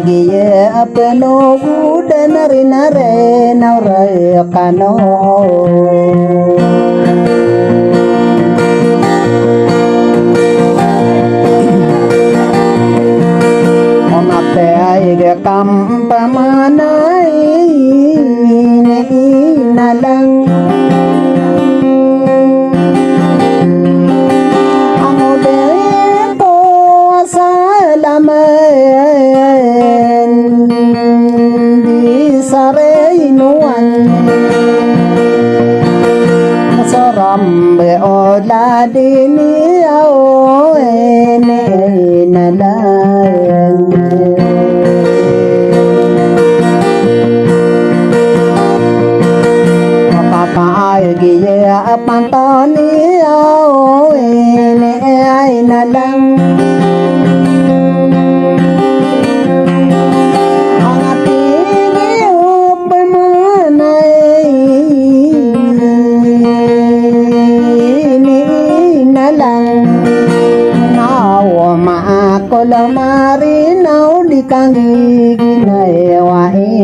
gie apeno udah nare naurai kano onate ai kam pamanai ne nalang Rambe ola dini ao ene nalang Papa ay giye apantoni ao ene ay nalang lamari nau di kangi ginai wae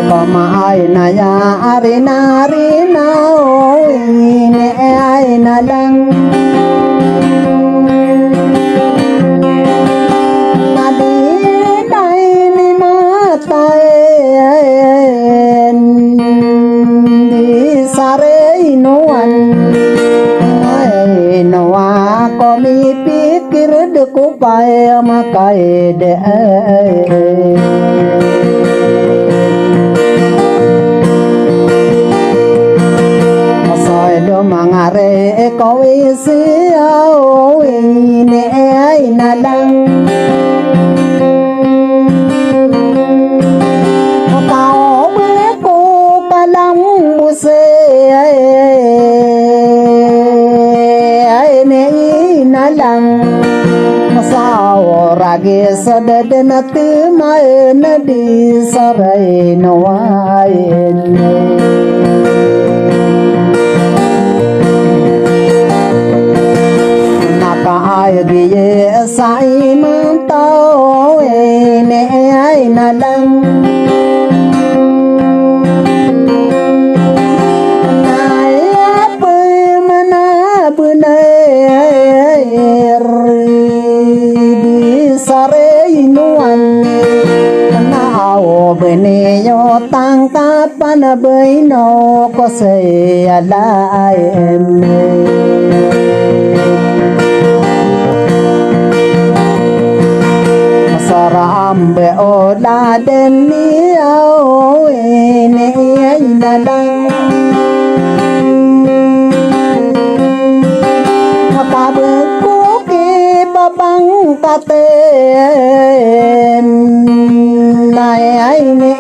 koma ai na ya arina nau ine ai nalang nadi dai ni matai di sare Noa komi pikir deku pae makai de Masai do mangare kowi siau ini ai nalang Kau beku kalam buse nalang masao rage sadadana tumae nadi sarai nawain naka ay giye sai mantao ene ay nalang bene yo tang ta pana bai no ko se ala em saram be ola den ni ao ene ai nalang apa be ku ke babang kate nai ai ni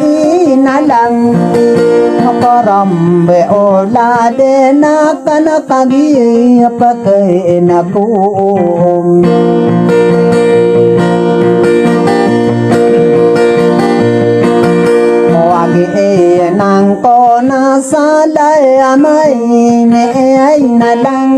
nalang rambe ola de na kana kagi pakai na ku wagi e nang ko na salai amai ne ai nalang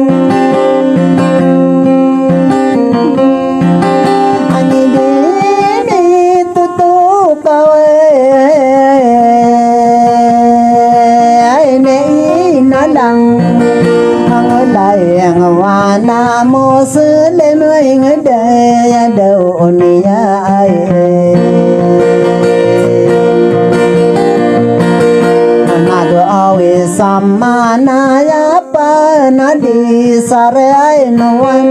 wana muslim ing daya dunia nado awi samana ya panadi sarai nuan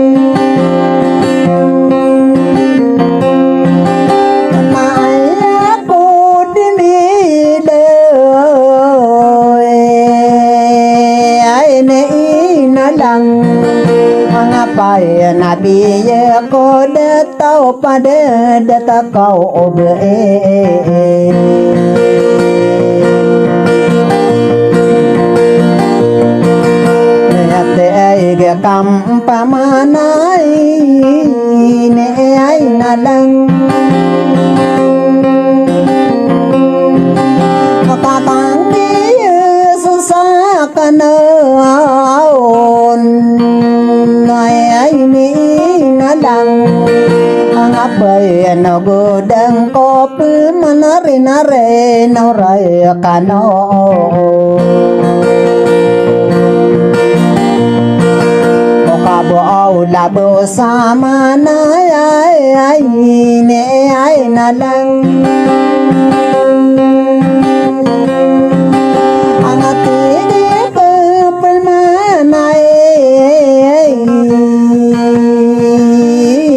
Pai nabi ye ko de tau pade de ta kau obe ate ai ge kam pamanai ne ai nalang kakang di susah kana on no godang kopi manare no raya kano kabo labo sama na ay ne ay na lang ang ating pagpamanay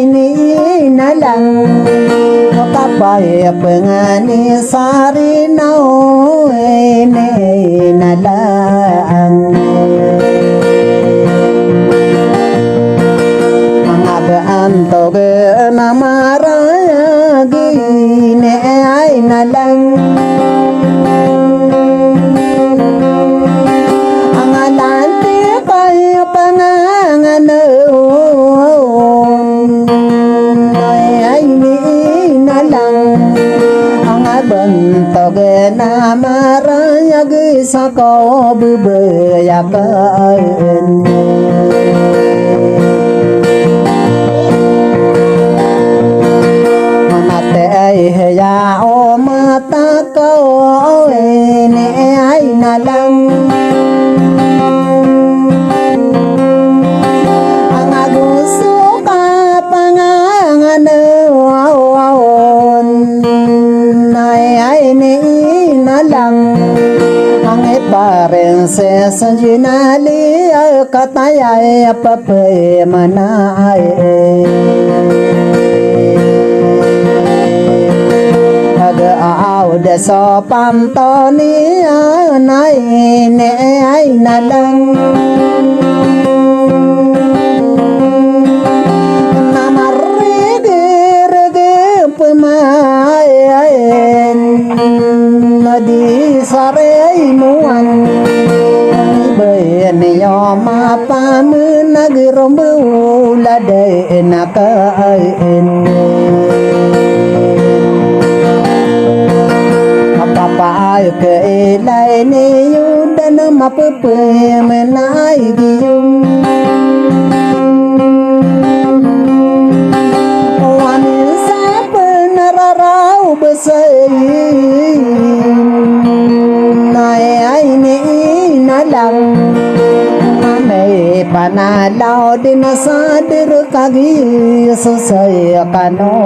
ni na lang kapay pangani sari na ne na lang Anto ke namaraya gine ay nalang ang alante kayo panganganoon ay ni nalang ang abanto ke namaraya gisa ko bubayakan ya o mata ko ne ay nalang ang agusto ka panganganoon ay ni nalang ang ipareng se sanjinali kataya papay manay de so pantoni anay ne ay nalang namarigi pemain nadi sare muan ben yo mapamu nagirombu lade nakain Papa ke ilai ni yudan mapupe menai giyum Wani sapa nararau besai Nai ai ni nalang Ame panalau dinasadir kagi susai kano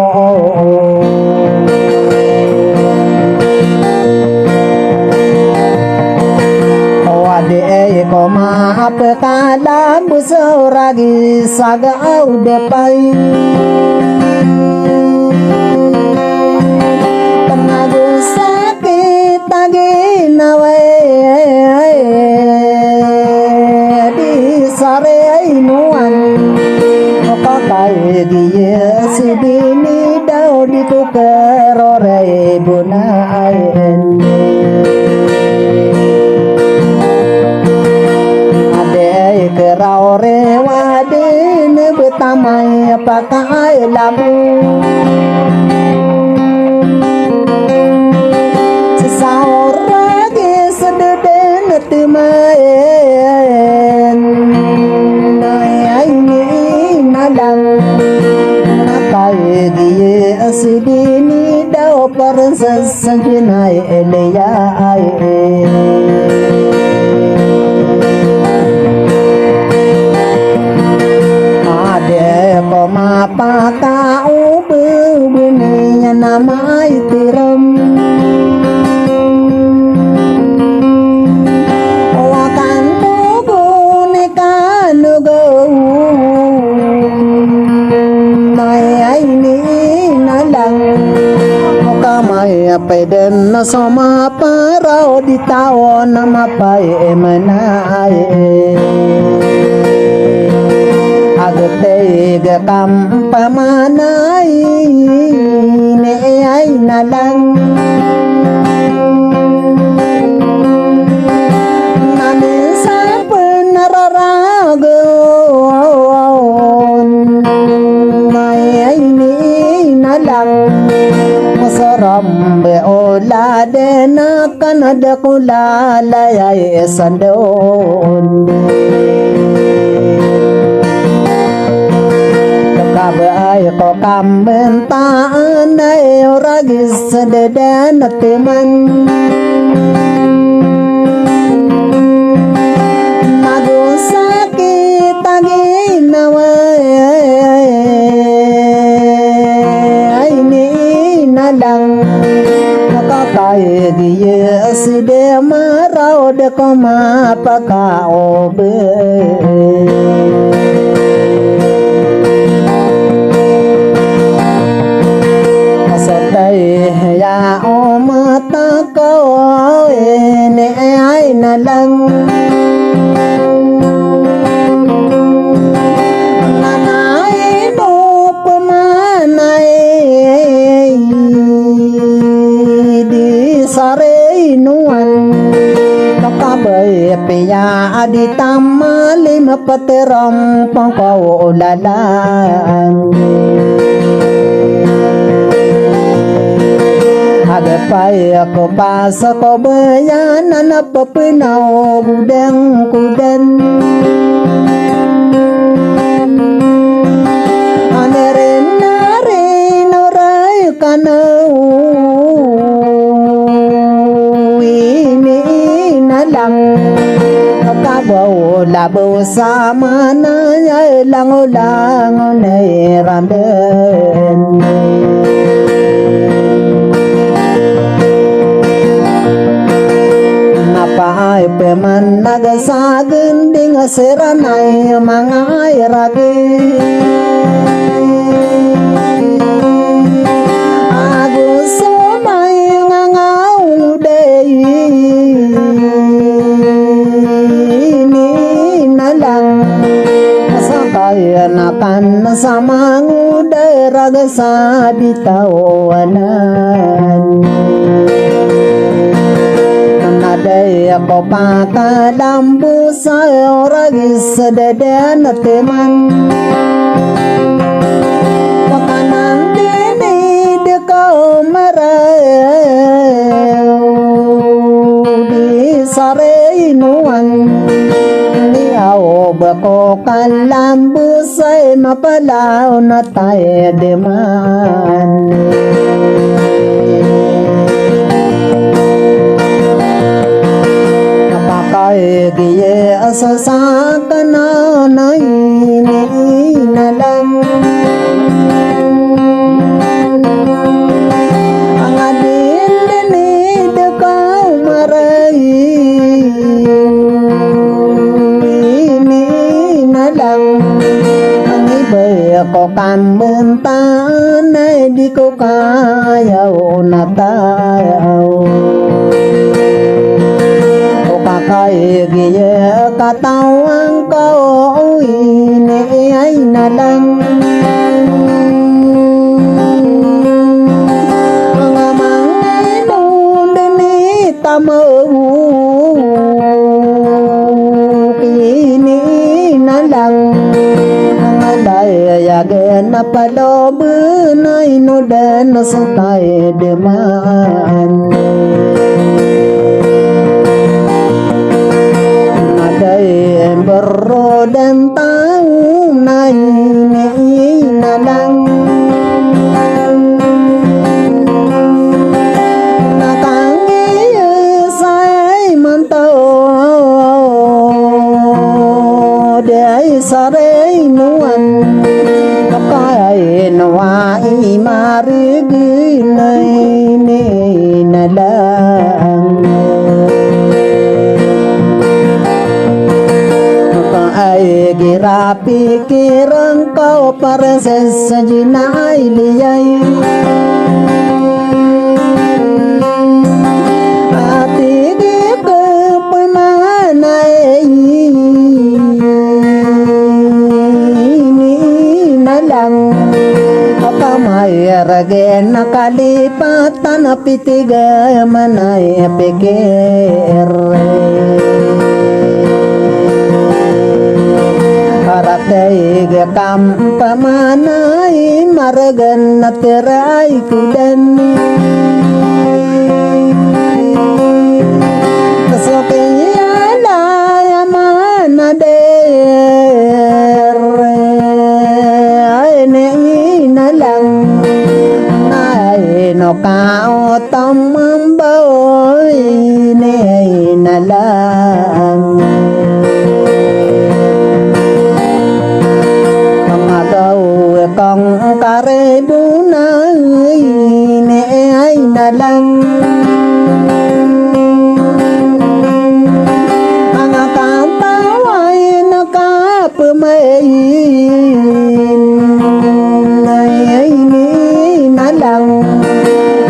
Ade ko maap kala busuragi saga udepai Tenagu sakit lagi nawe di sare inuan Pakai dia sidini dau di kukerore bunaen Kerau rewadin betamai pakai labu Sesaur lagi sededen temain Nai ini nalang Nakai dia sidini dau perses sanjinai eleya Mapa ube buninya nama itiram Wakan tugu nikan nugo Nai ini nalang Mukamay peden sama parau di tawon nama pai menai Agtega kam pamanay ne ay nalang Naminsan penararagon Ay ni nalang Masaram beola dena kanada kulalay sandon Kabaay ko kam bentaan ay ragis dedan teman nago sakit aginawa ay ni nalang nakakay diya si de marao de koma pakaobe ya mata ko ne ai na lang nanai no pamanai di sare nuan kabai piya adi tamalim pateram pangkau lalang Pai ko pasa ko bayanan papinaw budang kudan Aneren narin oray kanaw ini nalang kabaw labaw sama na lang nay ramben Pahay peman nagasagen ding seranay mga iragi Agus sumay ngangauday Ini nalang sakay nakan sa manguday raga sa bitawanan Nadai ako pakalambu sa oragis dedan teman Pakanang dinid ko maraw Di sarainuan Niyaw bako kalambu sa'y mapalaw na tayo deman Giye asasaka na naini nalang Ang adin dinid ka maray Ini nalang Ang iba'y ako kamuntaan ay di ko kayaw na tayaw Kay giya katawang ko ini ay nalang Mga mga nundani tamo ini nalang Mga dayagan na paloban ay nudan sa tayo deman Berodan tahu naini nalang Nakangi say mantau Dai sare nuan Kakai nuwa imarigi naini nalang Ay gira pikiran kau para sesajinai liyay Hati di kepemanay Ini nalang Kapamay ragen nakalipatan pitiga manay pikir Haratay kam pamanay maragan na tiray kudan Kasokay alay amanader Ay nengi nalang cao tâm bơi nè nà lang mà đâu con cà rê bu na nè nà lang mây này ni na lang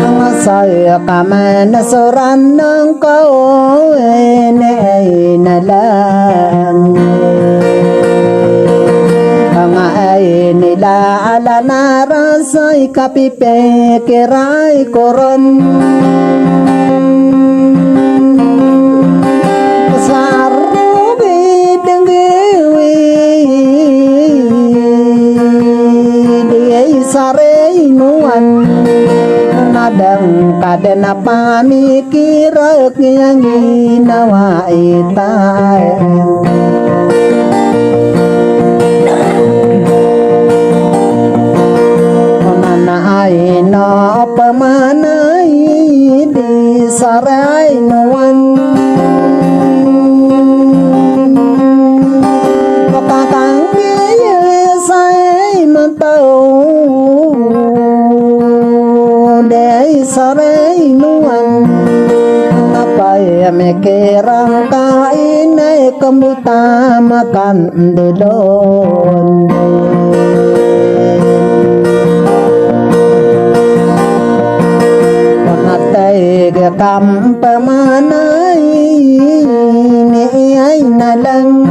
ang saya kaman soran ng ko ne na lang ang ay nila ala na rasay kapipe kiray koron sarainuan nadang kadena pamikirak yang ginawa itay mananay no pamanay di sarainuan makakang say mataw sarainuan napay mikirang kain ay kamuta makan dilon panatay gakam pamanay ni ay nalang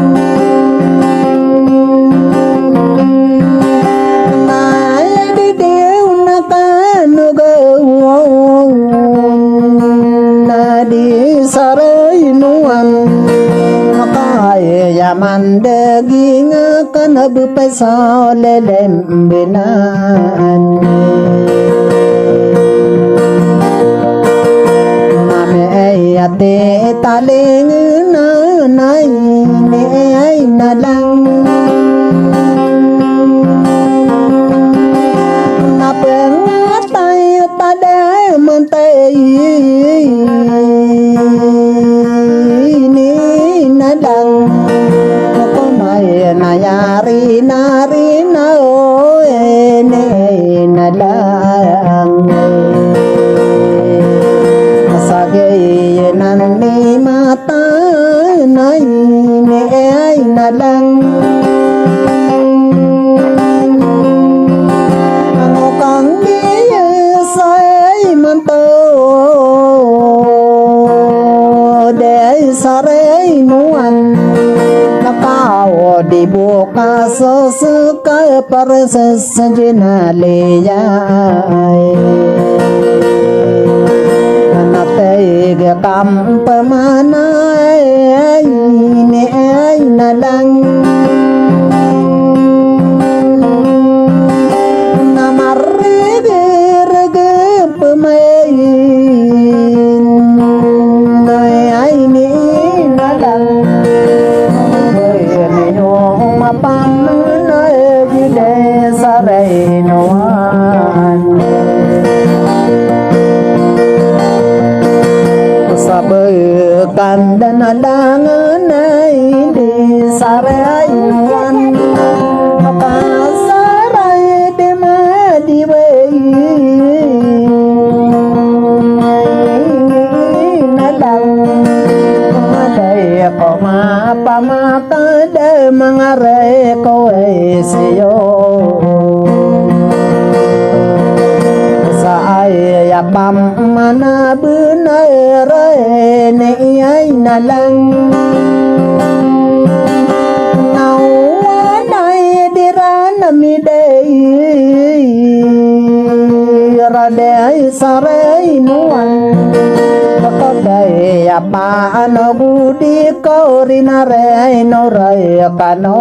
sarainuan makay yaman daging akan abupay sa lelembinan mami ay ate taling nanay ni ay nalang napengatay taday mantay lang ako may nayari na rin na na lang masagay ni mata na ay na lang ano kang iyasay manto de sarainuan nakao di buka sesuka parses jenaleyay anatay gakam pamanay ni ay nalang namarigirige pamay ay ni nalang mapanay gide sarainuan sabekan dan alangan ay di sarainuan makasaray di madiway nalang ko mapamakada mga reko ay siyo sa ay yapam manabunay ni ay nalang nawanay diranamiday raday sarainuan kaya paano budi ko rinare no ray kano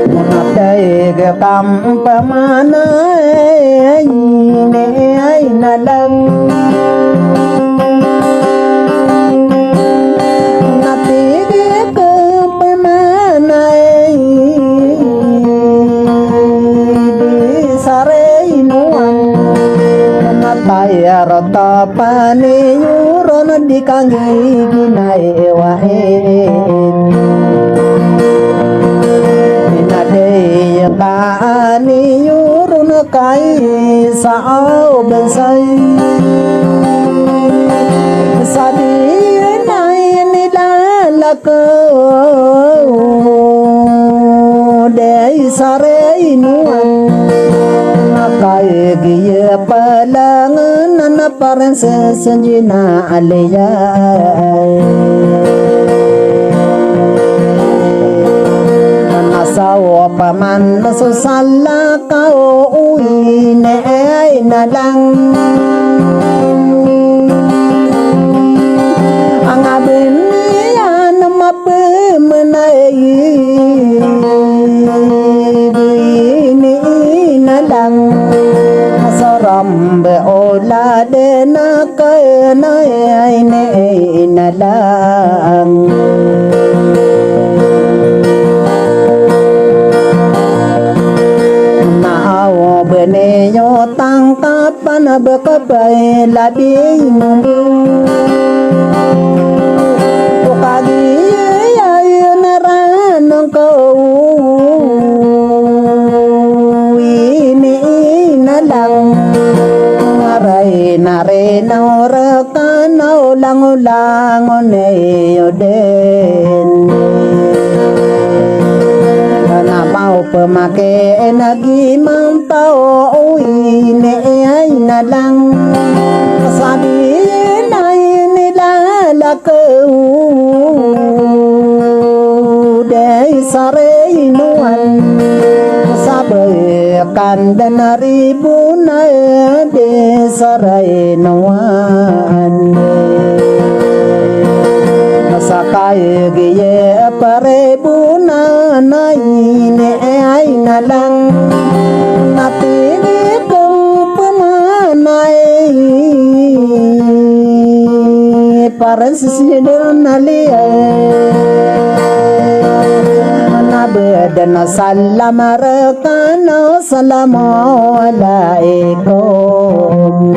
munatay gakam pamanay ay nalang natigil ko pamanay di kangi ginai wae nade kani yurun kai sao besai sadi nai nila lako dei sare inuan kai giye palangan na paran sesenjina aleya sao paman so sala kao uine ai nalang angabin yan mapemenai ini nalang saram be ola de na kana ai ne nalang bene yo tang kapan bekabai labi mundu tukagi ya naran ko ini nalang ngarai nare nora kanau lang one yoden mau pemakai energi mampau ini ai nalang sabi nai nilalako dei sare inuan sabe kandan ribuna de sare inuan sakai giye parebuna nai ne ai nalang natini ko pamanai paran sisidan nalia nabedana salam rekana assalamualaikum